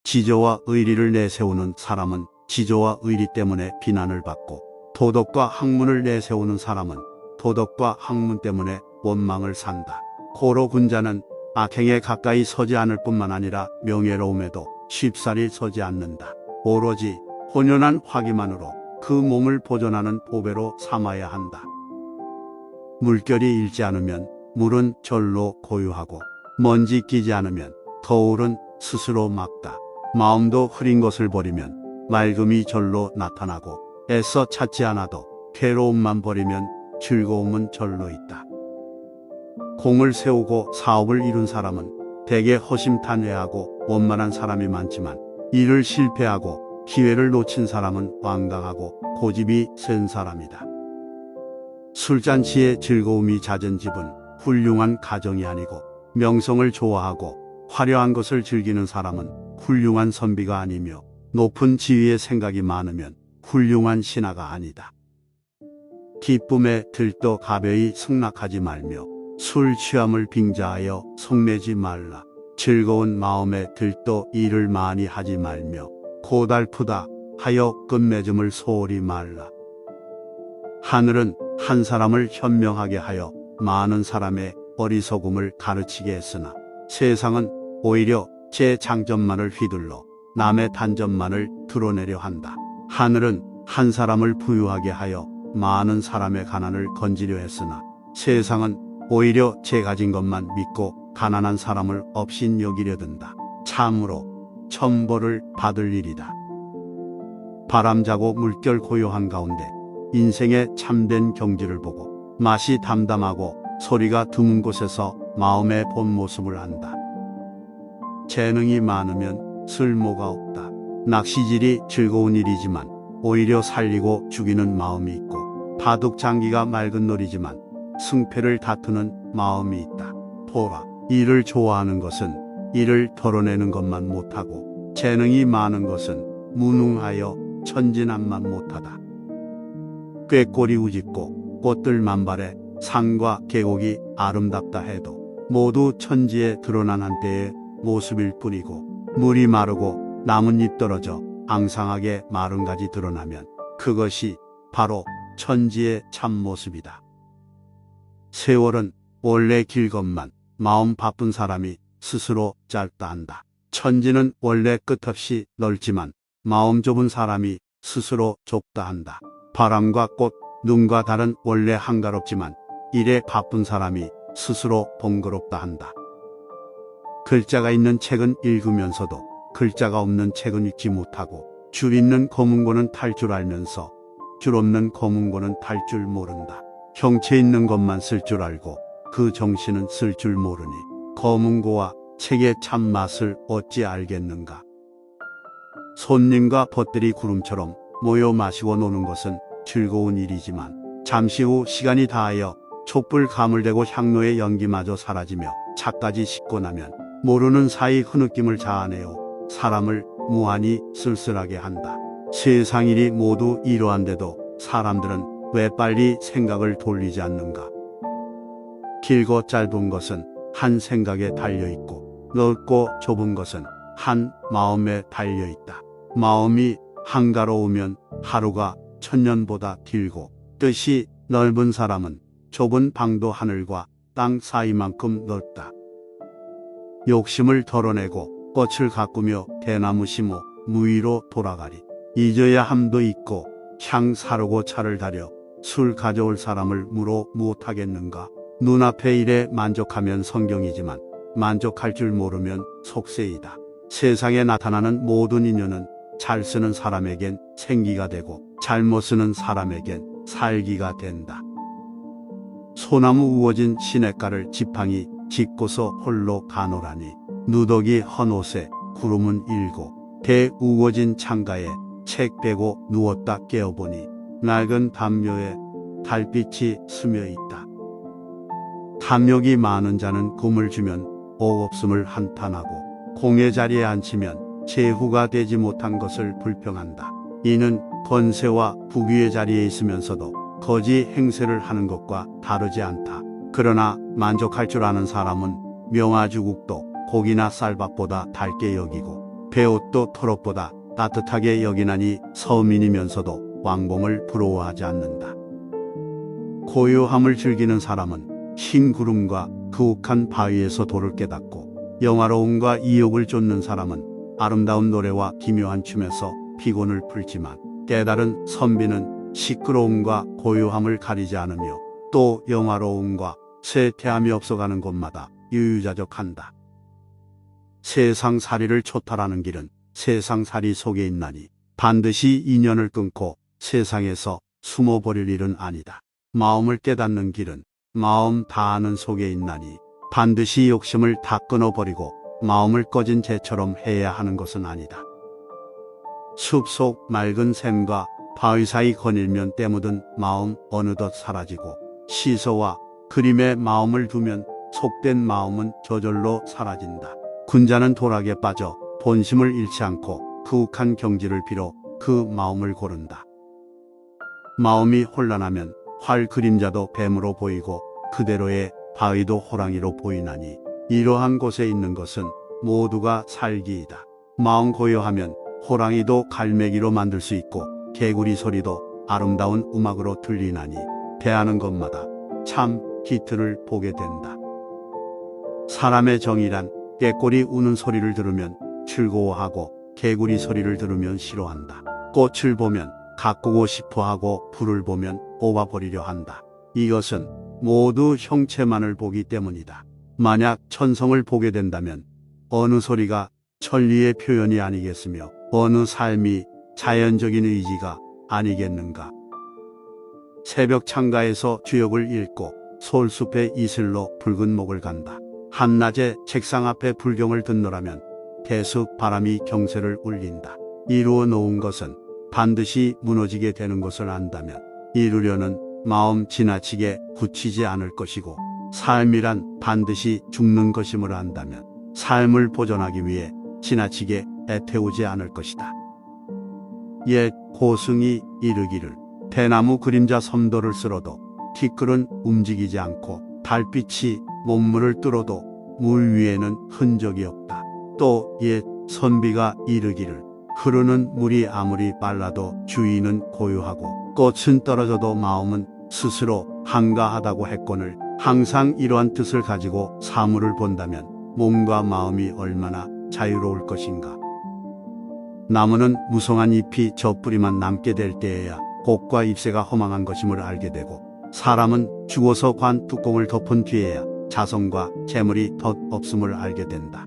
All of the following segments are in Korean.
지조와 의리를 내세우는 사람은 지조와 의리 때문에 비난을 받고, 도덕과 학문을 내세우는 사람은 도덕과 학문 때문에 원망을 산다. 고로 군자는 악행에 가까이 서지 않을 뿐만 아니라 명예로움에도 쉽사리 서지 않는다. 오로지 혼연한 화기만으로 그 몸을 보존하는 보배로 삼아야 한다. 물결이 일지 않으면 물은 절로 고유하고, 먼지 끼지 않으면 거울은 스스로 막다. 마음도 흐린 것을 버리면 맑음이 절로 나타나고, 애써 찾지 않아도 괴로움만 버리면 즐거움은 절로 있다. 공을 세우고 사업을 이룬 사람은 대개 허심탄회하고 원만한 사람이 많지만, 일을 실패하고 기회를 놓친 사람은 완강하고 고집이 센 사람이다. 술잔치에 즐거움이 잦은 집은 훌륭한 가정이 아니고, 명성을 좋아하고 화려한 것을 즐기는 사람은 훌륭한 선비가 아니며, 높은 지위의 생각이 많으면 훌륭한 신하가 아니다. 기쁨에 들떠 가벼이 승낙하지 말며, 술 취함을 빙자하여 속내지 말라. 즐거운 마음에 들떠 일을 많이 하지 말며, 고달프다 하여 끝맺음을 소홀히 말라. 하늘은 한 사람을 현명하게 하여 많은 사람의 어리석음을 가르치게 했으나, 세상은 오히려 제 장점만을 휘둘러 남의 단점만을 드러내려 한다. 하늘은 한 사람을 부유하게 하여 많은 사람의 가난을 건지려 했으나, 세상은 오히려 제 가진 것만 믿고 가난한 사람을 업신 여기려 든다. 참으로 천벌을 받을 일이다. 바람자고 물결 고요한 가운데 인생의 참된 경지를 보고, 맛이 담담하고 소리가 드문 곳에서 마음의 본 모습을 안다. 재능이 많으면 쓸모가 없다. 낚시질이 즐거운 일이지만 오히려 살리고 죽이는 마음이 있고, 바둑장기가 맑은 놀이지만 승패를 다투는 마음이 있다. 보라, 일을 좋아하는 것은 일을 덜어내는 것만 못하고, 재능이 많은 것은 무능하여 천진난만 못하다. 꾀꼬리 우짓고 꽃들 만발에 산과 계곡이 아름답다 해도 모두 천지에 드러난 한때의 모습일 뿐이고, 물이 마르고 나뭇잎 떨어져 앙상하게 마른 가지 드러나면 그것이 바로 천지의 참모습이다. 세월은 원래 길건만 마음 바쁜 사람이 스스로 짧다 한다. 천지는 원래 끝없이 넓지만 마음 좁은 사람이 스스로 좁다 한다. 바람과 꽃, 눈과 달은 원래 한가롭지만 일에 바쁜 사람이 스스로 번거롭다 한다. 글자가 있는 책은 읽으면서도 글자가 없는 책은 읽지 못하고, 줄 있는 검은고는 탈 줄 알면서 줄 없는 검은고는 탈 줄 모른다. 형체 있는 것만 쓸 줄 알고 그 정신은 쓸 줄 모르니, 검은고와 책의 참맛을 어찌 알겠는가. 손님과 벗들이 구름처럼 모여 마시고 노는 것은 즐거운 일이지만, 잠시 후 시간이 다하여 촛불 가물대고 향로의 연기마저 사라지며 차까지 식고 나면 모르는 사이 흐느낌을 자아내어 사람을 무한히 쓸쓸하게 한다. 세상 일이 모두 이러한데도 사람들은 왜 빨리 생각을 돌리지 않는가? 길고 짧은 것은 한 생각에 달려있고, 넓고 좁은 것은 한 마음에 달려있다. 마음이 한가로우면 하루가 천년보다 길고, 뜻이 넓은 사람은 좁은 방도 하늘과 땅 사이만큼 넓다. 욕심을 덜어내고 꽃을 가꾸며 대나무 심어 무위로 돌아가리. 잊어야 함도 있고 향 사르고 차를 다려 술 가져올 사람을 물어 무엇하겠는가. 눈앞의 일에 만족하면 성경이지만 만족할 줄 모르면 속세이다. 세상에 나타나는 모든 인연은 잘 쓰는 사람에겐 생기가 되고, 잘못 쓰는 사람에겐 살기가 된다. 소나무 우거진 시냇가를 지팡이 짚고서 홀로 가노라니, 누더기 헌 옷에 구름은 일고, 대 우거진 창가에 책 빼고 누웠다 깨어보니 낡은 담요에 달빛이 스며 있다. 탐욕이 많은 자는 금을 주면 옥없음을 한탄하고, 공의 자리에 앉히면 제후가 되지 못한 것을 불평한다. 이는 권세와 부귀의 자리에 있으면서도 거지 행세를 하는 것과 다르지 않다. 그러나 만족할 줄 아는 사람은 명아주국도 고기나 쌀밥보다 달게 여기고, 배옷도 털옷보다 따뜻하게 여기나니 서민이면서도 왕봉을 부러워하지 않는다. 고요함을 즐기는 사람은 흰 구름과 그윽한 바위에서 도를 깨닫고, 영화로움과 이욕을 쫓는 사람은 아름다운 노래와 기묘한 춤에서 피곤을 풀지만, 깨달은 선비는 시끄러움과 고요함을 가리지 않으며 또 영화로움과 쇠퇴함이 없어가는 곳마다 유유자적한다. 세상살이를 초탈하는 길은 세상살이 속에 있나니 반드시 인연을 끊고 세상에서 숨어버릴 일은 아니다. 마음을 깨닫는 길은 마음 다하는 속에 있나니 반드시 욕심을 다 끊어버리고 마음을 꺼진 재처럼 해야 하는 것은 아니다. 숲속 맑은 샘과 바위 사이 거닐면 때묻은 마음 어느덧 사라지고, 시서와 그림에 마음을 두면 속된 마음은 저절로 사라진다. 군자는 도락에 빠져 본심을 잃지 않고 그윽한 경지를 빌어 그 마음을 고른다. 마음이 혼란하면 활 그림자도 뱀으로 보이고 그대로의 바위도 호랑이로 보이나니, 이러한 곳에 있는 것은 모두가 살기이다. 마음 고요하면 호랑이도 갈매기로 만들 수 있고 개구리 소리도 아름다운 음악으로 들리나니, 대하는 것마다 참 기틀을 보게 된다. 사람의 정이란 꾀꼬리 우는 소리를 들으면 즐거워하고 개구리 소리를 들으면 싫어한다. 꽃을 보면 가꾸고 싶어하고 불을 보면 뽑아버리려 한다. 이것은 모두 형체만을 보기 때문이다. 만약 천성을 보게 된다면 어느 소리가 천리의 표현이 아니겠으며 어느 삶이 자연적인 의지가 아니겠는가. 새벽 창가에서 주역을 읽고 솔숲의 이슬로 붉은 목을 간다. 한낮에 책상 앞에 불경을 듣노라면 대숲 바람이 경세를 울린다. 이루어 놓은 것은 반드시 무너지게 되는 것을 안다면 이루려는 마음 지나치게 굳히지 않을 것이고, 삶이란 반드시 죽는 것임을 안다면 삶을 보존하기 위해 지나치게 애태우지 않을 것이다. 옛 고승이 이르기를, 대나무 그림자 섬도를 쓸어도 티끌은 움직이지 않고 달빛이 몸물을 뚫어도 물 위에는 흔적이 없다. 또 옛 선비가 이르기를, 흐르는 물이 아무리 빨라도 주인은 고요하고 꽃은 떨어져도 마음은 스스로 한가하다고 했거늘, 항상 이러한 뜻을 가지고 사물을 본다면 몸과 마음이 얼마나 자유로울 것인가. 나무는 무성한 잎이 저 뿌리만 남게 될 때에야 꽃과 잎새가 허망한 것임을 알게 되고, 사람은 죽어서 관 뚜껑을 덮은 뒤에야 자성과 재물이 덧 없음을 알게 된다.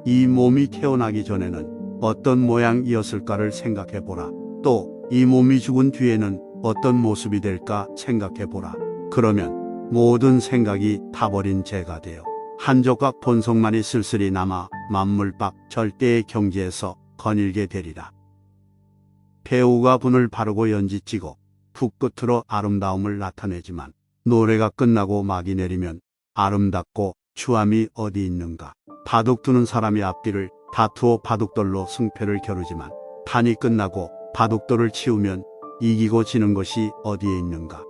이 몸이 태어나기 전에는 어떤 모양이었을까를 생각해 보라. 또 이 몸이 죽은 뒤에는 어떤 모습이 될까 생각해 보라. 그러면 모든 생각이 타버린 재가 되어 한 조각 본성만이 쓸쓸히 남아 만물 밖 절대의 경지에서 거닐게 되리라. 배우가 분을 바르고 연지찌고 붓 끝으로 아름다움을 나타내지만, 노래가 끝나고 막이 내리면 아름답고 추함이 어디 있는가. 바둑 두는 사람이 앞뒤를 다투어 바둑돌로 승패를 겨루지만, 판이 끝나고 바둑돌을 치우면 이기고 지는 것이 어디에 있는가.